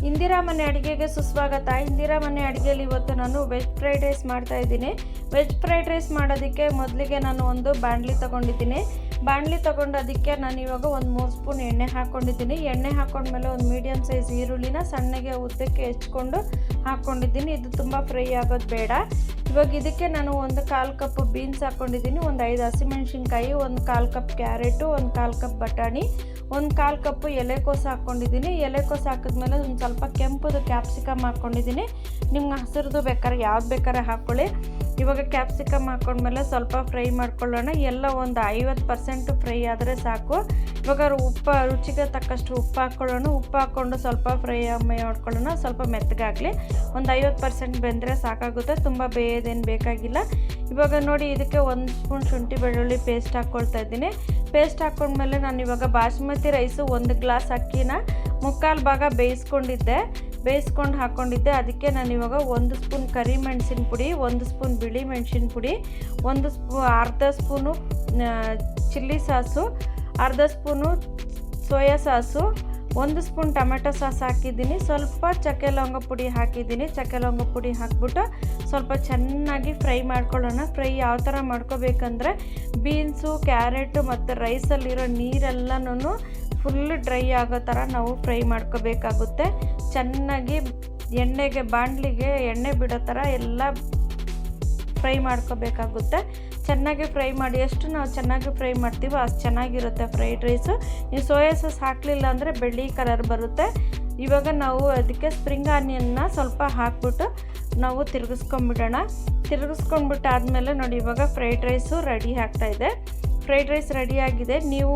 ಇಂದಿರಾ ಮನೆ ಅಡುಗೆಗೆ ಸುಸ್ವಾಗತ. ಇಂದಿರಾ ಮನೆ ಅಡುಗೆಯಲ್ಲಿ ಇವತ್ತು ನಾನು ವೆಜ್ ಫ್ರೈಡ್ ರೈಸ್ ಮಾಡ್ತಾ ಇದ್ದೀನಿ. ವೆಜ್ ಫ್ರೈಡ್ ರೈಸ್ ಮಾಡೋದಕ್ಕೆ ಮೊದಲಿಗೆ ನಾನು ಒಂದು ಬಾಣಲಿ ತೊಗೊಂಡಿದ್ದೀನಿ. ಬಾಣಲಿ ತೊಗೊಂಡು ಅದಕ್ಕೆ ನಾನು ಇವಾಗ ಒಂದು 3 ಸ್ಪೂನ್ ಎಣ್ಣೆ ಹಾಕ್ಕೊಂಡಿದ್ದೀನಿ. ಎಣ್ಣೆ ಹಾಕ್ಕೊಂಡ್ಮೇಲೆ ಒಂದು ಮೀಡಿಯಮ್ ಸೈಜ್ ಈರುಳ್ಳಿನ ಸಣ್ಣಗೆ ಉದ್ದಕ್ಕೆ ಹೆಚ್ಕೊಂಡು ಹಾಕ್ಕೊಂಡಿದ್ದೀನಿ. ಇದು ತುಂಬ ಫ್ರೈ ಆಗೋದು ಬೇಡ. ಇವಾಗ ಇದಕ್ಕೆ ನಾನು ಒಂದು 1/4 ಕಪ್ ಬೀನ್ಸ್ ಹಾಕ್ಕೊಂಡಿದ್ದೀನಿ, ಒಂದು 5 ಹಸಿಮೆಣ್ಸಿನ್ಕಾಯಿ, ಒಂದು 1/4 ಕಪ್ ಕ್ಯಾರೆಟು, ಒಂದು 1/4 ಕಪ್ ಬಟಾಣಿ, ಒಂದು 1/4 ಕಪ್ ಎಲೆಕೋಸು ಹಾಕ್ಕೊಂಡಿದ್ದೀನಿ. ಎಲೆಕೋಸು ಹಾಕಿದ್ಮೇಲೆ ಒಂದು ಸ್ವಲ್ಪ ಕೆಂಪುದು ಕ್ಯಾಪ್ಸಿಕಮ್ ಹಾಕ್ಕೊಂಡಿದ್ದೀನಿ. ನಿಮ್ಗೆ ಹಸಿರುದು ಬೇಕಾದ್ರೆ ಯಾವ್ದು ಬೇಕಾದ್ರೆ ಹಾಕ್ಕೊಳ್ಳಿ. ಇವಾಗ ಕ್ಯಾಪ್ಸಿಕಮ್ ಹಾಕ್ಕೊಂಡ್ಮೇಲೆ ಸ್ವಲ್ಪ ಫ್ರೈ ಮಾಡ್ಕೊಳ್ಳೋಣ. ಎಲ್ಲ ಒಂದು 50% ಫ್ರೈ ಆದರೆ ಸಾಕು. ಇವಾಗ ರುಚಿಗೆ ತಕ್ಕಷ್ಟು ಉಪ್ಪು ಹಾಕ್ಕೊಳ್ಳೋಣ. ಉಪ್ಪು ಹಾಕ್ಕೊಂಡು ಸ್ವಲ್ಪ ಫ್ರೈ ಮಾಡ್ಕೊಳ್ಳೋಣ. ಸ್ವಲ್ಪ ಮೆತ್ತಗಾಗಲಿ, ಒಂದು 50% ಬೆಂದರೆ ಸಾಕಾಗುತ್ತೆ, ತುಂಬ ಬೇಯೋದೇನು ಬೇಕಾಗಿಲ್ಲ. ಇವಾಗ ನೋಡಿ, ಇದಕ್ಕೆ 1 ಸ್ಪೂನ್ ಶುಂಠಿ ಬೆಳ್ಳುಳ್ಳಿ ಪೇಸ್ಟ್ ಹಾಕ್ಕೊಳ್ತಾ ಇದ್ದೀನಿ. ಪೇಸ್ಟ್ ಹಾಕ್ಕೊಂಡ್ಮೇಲೆ ನಾನು ಇವಾಗ ಬಾಸ್ಮತಿ ರೈಸು 1 ಗ್ಲಾಸ್ ಅಕ್ಕಿನ 3/4 ಭಾಗ ಬೇಯಿಸ್ಕೊಂಡು ಹಾಕ್ಕೊಂಡಿದ್ದೆ. ಅದಕ್ಕೆ ನಾನು ಇವಾಗ 1 ಸ್ಪೂನ್ ಕರಿಮೆಣಸಿನ ಪುಡಿ, 1 ಸ್ಪೂನ್ ಬಿಳಿ ಮೆಣಸಿನ ಪುಡಿ, ಅರ್ಧ ಸ್ಪೂನು ಚಿಲ್ಲಿ ಸಾಸು, ಅರ್ಧ spoon soya sauce, 1 spoon tomato sauce ಹಾಕಿದ್ದೀನಿ. ಸ್ವಲ್ಪ ಚಕ್ಕೆ ಲವಂಗ ಪುಡಿ ಹಾಕಿದ್ದೀನಿ. ಚಕ್ಕೆ ಲವಂಗ ಪುಡಿ ಹಾಕ್ಬಿಟ್ಟು ಸ್ವಲ್ಪ ಚೆನ್ನಾಗಿ ಫ್ರೈ ಮಾಡ್ಕೊಳ್ಳೋಣ. ಫ್ರೈ ಯಾವ ಥರ ಮಾಡ್ಕೋಬೇಕಂದ್ರೆ, ಬೀನ್ಸು, ಕ್ಯಾರೆಟು ಮತ್ತು ರೈಸಲ್ಲಿರೋ ನೀರೆಲ್ಲನೂ ಫುಲ್ ಡ್ರೈ ಆಗೋ ಥರ ನಾವು ಫ್ರೈ ಮಾಡ್ಕೋಬೇಕಾಗುತ್ತೆ. ಚೆನ್ನಾಗಿ ಬಾಣಲಿಗೆ ಎಣ್ಣೆ ಬಿಡೋ ಥರ ಎಲ್ಲ ಫ್ರೈ ಮಾಡ್ಕೋಬೇಕಾಗುತ್ತೆ. ಚೆನ್ನಾಗಿ ಫ್ರೈ ಮಾಡಿ, ಎಷ್ಟು ನಾವು ಚೆನ್ನಾಗಿ ಫ್ರೈ ಮಾಡ್ತೀವೋ ಅಷ್ಟು ಚೆನ್ನಾಗಿರುತ್ತೆ ಫ್ರೈಡ್ ರೈಸು. ನೀವು ಸೋಯಾ ಸಾಸ್ ಹಾಕಲಿಲ್ಲ ಅಂದರೆ ಬೆಳ್ಳಿ ಕಲರ್ ಬರುತ್ತೆ. ಇವಾಗ ನಾವು ಅದಕ್ಕೆ ಸ್ಪ್ರಿಂಗ್ ಆನಿಯನ್ನ ಸ್ವಲ್ಪ ಹಾಕ್ಬಿಟ್ಟು ನಾವು ತಿರುಗಿಸ್ಕೊಂಡ್ಬಿಟ್ಟು ಆದಮೇಲೆ ನೋಡಿ, ಇವಾಗ ಫ್ರೈಡ್ ರೈಸು ರೆಡಿ ಆಗ್ತಾಯಿದೆ. ಫ್ರೈಡ್ ರೈಸ್ ರೆಡಿಯಾಗಿದೆ. ನೀವು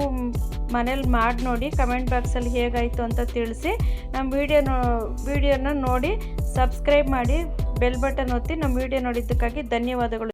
ಮನೇಲಿ ಮಾಡಿ ನೋಡಿ, ಕಮೆಂಟ್ ಬಾಕ್ಸಲ್ಲಿ ಹೇಗಾಯಿತು ಅಂತ ತಿಳಿಸಿ. ನಮ್ಮ ವಿಡಿಯೋನ ನೋಡಿ ಸಬ್ಸ್ಕ್ರೈಬ್ ಮಾಡಿ, ಬೆಲ್ ಬಟನ್ ಒತ್ತಿ. ನಮ್ಮ ವಿಡಿಯೋ ನೋಡಿದ್ದಕ್ಕಾಗಿ ಧನ್ಯವಾದಗಳು.